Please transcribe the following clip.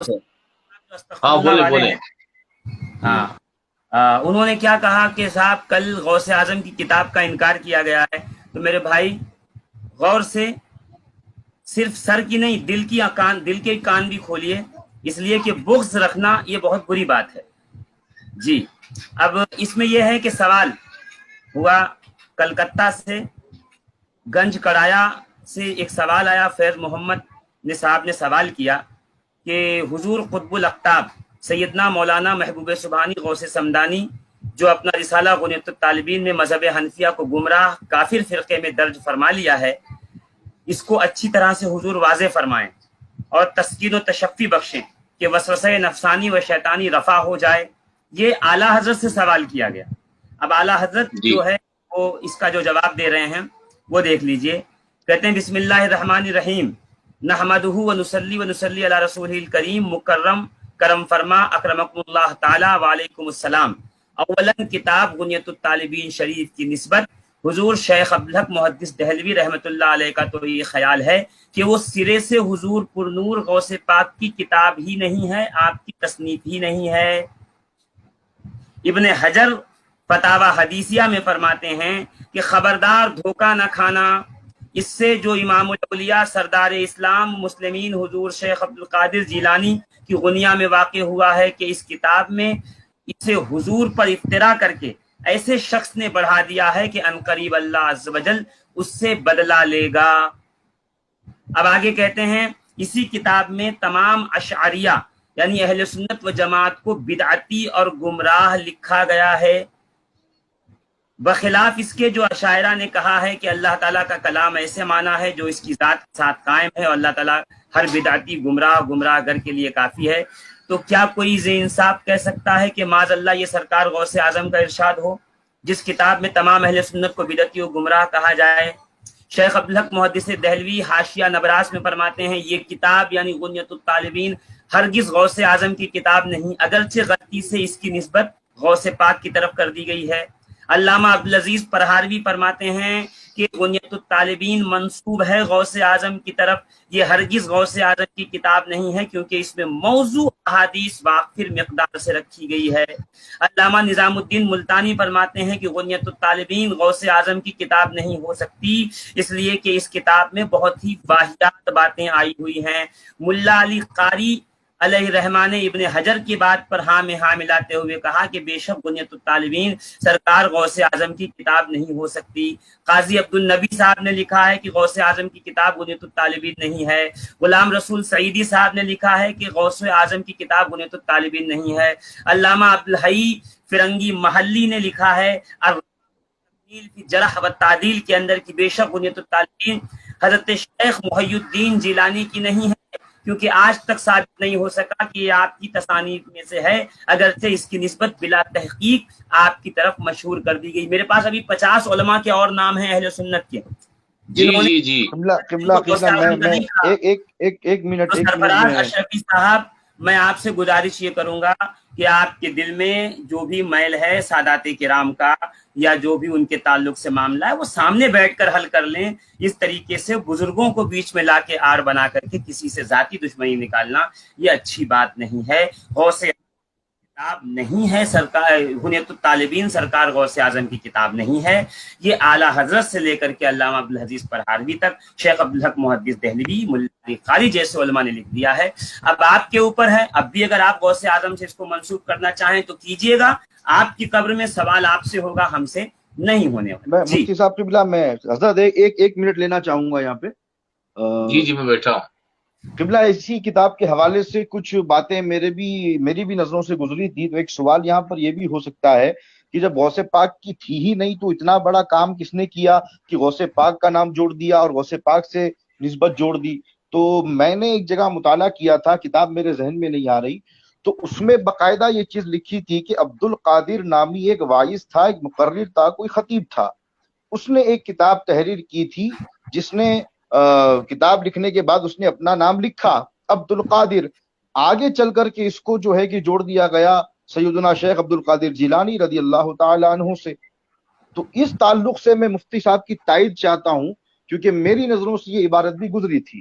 سے ہاں استغفراللہ بولے والے بولے. ہیں. ہاں. انہوں نے کیا کہا کہ صاحب کل غوث اعظم کی کتاب کا انکار کیا گیا ہے. تو میرے بھائی غور سے صرف سر کی نہیں دل کے کان بھی کھولیے، اس لیے کہ بغض رکھنا یہ بہت بری بات ہے. جی اب اس میں یہ ہے کہ سوال ہوا کلکتہ سے، گنج کڑایا سے ایک سوال آیا. فیض محمد نے صاحب نے سوال کیا کہ حضور قطب الاقطاب سیدنا مولانا محبوب سبحانی غوث سمدانی جو اپنا رسالہ غنیۃ الطالبین میں مذہب حنفیہ کو گمراہ کافر فرقے میں درج فرما لیا ہے، اس کو اچھی طرح سے حضور واضح فرمائیں اور تسکین و تشفی بخشیں کہ وسوسہ نفسانی و شیطانی رفع ہو جائے. یہ اعلیٰ حضرت سے سوال کیا گیا. اب اعلیٰ حضرت جی جو ہے وہ اس کا جو جواب دے رہے ہیں وہ دیکھ لیجئے. کہتے ہیں بسم اللہ الرحمن الرحیم نحمدہ ونصلی علی رسول الکریم مکرم کرم فرما اکرمکم اللہ تعالی وعلیکم السلام. اولا کتاب غنیۃ الطالبین شریف کی نسبت حضور شیخ عبدالحق محدث دہلوی رحمۃ اللہ علیہ کا تو یہ خیال ہے کہ وہ سرے سے حضور پرنور غوث پاک کی کتاب ہی نہیں ہے، آپ کی تصنیف ہی نہیں ہے. ابن حجر فتاوی حدیثیہ میں فرماتے ہیں کہ خبردار دھوکہ نہ کھانا، اس سے جو امام الاولیاء سردار اسلام مسلمین حضور شیخ عبد القادر جیلانی کی غنیہ میں واقع ہوا ہے کہ اس کتاب میں اسے حضور پر افترا کر کے ایسے شخص نے بڑھا دیا ہے کہ عنقریب اللہ عز و جل اس سے بدلہ لے گا. اب آگے کہتے ہیں اسی کتاب میں تمام اشعریہ یعنی اہل سنت و جماعت کو بدعتی اور گمراہ لکھا گیا ہے، بخلاف اس کے جو اشاعرہ نے کہا ہے کہ اللہ تعالیٰ کا کلام ایسے معنی ہے جو اس کی ذات کے ساتھ قائم ہے اور اللہ تعالیٰ ہر بدعتی گمراہ گر کے لیے کافی ہے. تو کیا کوئی ذی انصاف کہہ سکتا ہے کہ معاذ اللہ یہ سرکار غوث اعظم کا ارشاد ہو جس کتاب میں تمام اہل سنت کو بدعتی و گمراہ کہا جائے؟ شیخ عبدالحق محدث دہلوی حاشیہ نبراس میں فرماتے ہیں یہ کتاب یعنی غنیۃ الطالبین ہرگز غوث اعظم کی کتاب نہیں، اگرچہ غلطی سے اس کی نسبت غوث پاک کی طرف کر دی گئی ہے. علامہ عبدالعزیز پرہاروی فرماتے ہیں کہ غنیۃ الطالبین منسوب ہے غوث اعظم کی طرف، یہ ہرگز غوث اعظم کی کتاب نہیں ہے کیونکہ اس میں موضوع احادیث وافر مقدار سے رکھی گئی ہے. علامہ نظام الدین ملتانی فرماتے ہیں کہ غنیۃ الطالبین غوث اعظم کی کتاب نہیں ہو سکتی اس لیے کہ اس کتاب میں بہت ہی واہیات باتیں آئی ہوئی ہیں. ملا علی قاری علیہ رحمان ابن حجر کی بات پر ہاں میں ہاں ملاتے ہوئے کہا کہ بے شک غنیۃ الطالبین سرکار غوث اعظم کی کتاب نہیں ہو سکتی. قاضی عبد النبی صاحب نے لکھا ہے کہ غوث اعظم کی کتاب غنیۃ الطالبین نہیں ہے. غلام رسول سعیدی صاحب نے لکھا ہے کہ غوث اعظم کی کتاب غنیۃ الطالبین نہیں ہے. علامہ عبدالحی فرنگی محلی نے لکھا ہے جرح و تعدیل کے اندر کی بے شک غنیۃ الطالبین حضرت شیخ محی الدین جیلانی کی نہیں ہے کیونکہ آج تک ثابت نہیں ہو سکا کہ یہ آپ کی تصانیف میں سے ہے، اگرچہ اس کی نسبت بلا تحقیق آپ کی طرف مشہور کر دی گئی. میرے پاس ابھی 50 علماء کے اور نام ہیں اہل سنت کے جی جنہوں جی نے جی قبلہ میں ایک منٹ تو سرفراز اشرفی صاحب میں آپ سے گزارش یہ کروں گا کہ آپ کے دل میں جو بھی میل ہے سادات کرام کا یا جو بھی ان کے تعلق سے معاملہ ہے وہ سامنے بیٹھ کر حل کر لیں. اس طریقے سے بزرگوں کو بیچ میں لا کے آڑ بنا کر کے کسی سے ذاتی دشمنی نکالنا یہ اچھی بات نہیں ہے. غوث کتاب نہیں ہے سرکار غنیۃ الطالبین سرکار غوث اعظم کی کتاب نہیں ہے. یہ اعلیٰ حضرت سے لے کر کے علامہ عبدالعزیز پرہاروی تک شیخ عبدالحق محدث دہلوی ملا علی قاری جیسے علماء نے لکھ دیا ہے. اب آپ کے اوپر ہے، اب بھی اگر آپ غوث اعظم سے اس کو منسوب کرنا چاہیں تو کیجئے گا. آپ کی قبر میں سوال آپ سے ہوگا، ہم سے نہیں ہونے والا. جی مفتی صاحب قبلہ میں حضرت ایک منٹ لینا چاہوں گا یہاں پہ. جی جی میں بیٹھا ہوں. قبلہ اسی کتاب کے حوالے سے کچھ باتیں میری بھی نظروں سے گزری تھی، تو ایک سوال یہاں پر یہ بھی ہو سکتا ہے کہ جب غوث پاک کی تھی ہی نہیں تو اتنا بڑا کام کس نے کیا کہ غوث پاک کا نام جوڑ دیا اور غوث پاک سے نسبت جوڑ دی. تو میں نے ایک جگہ مطالعہ کیا تھا، کتاب میرے ذہن میں نہیں آ رہی، تو اس میں باقاعدہ یہ چیز لکھی تھی کہ عبد القادر نامی ایک واعظ تھا، ایک مقرر تھا، کوئی خطیب تھا. اس نے ایک کتاب تحریر کی تھی جس نے کتاب لکھنے کے بعد اس نے اپنا نام لکھا عبد القادر. آگے چل کر کے اس کو جو ہے کہ جوڑ دیا گیا سیدنا شیخ عبد القادر جیلانی رضی اللہ تعالی عنہ سے. تو اس تعلق سے میں مفتی صاحب کی تائید چاہتا ہوں کیونکہ میری نظروں سے یہ عبارت بھی گزری تھی.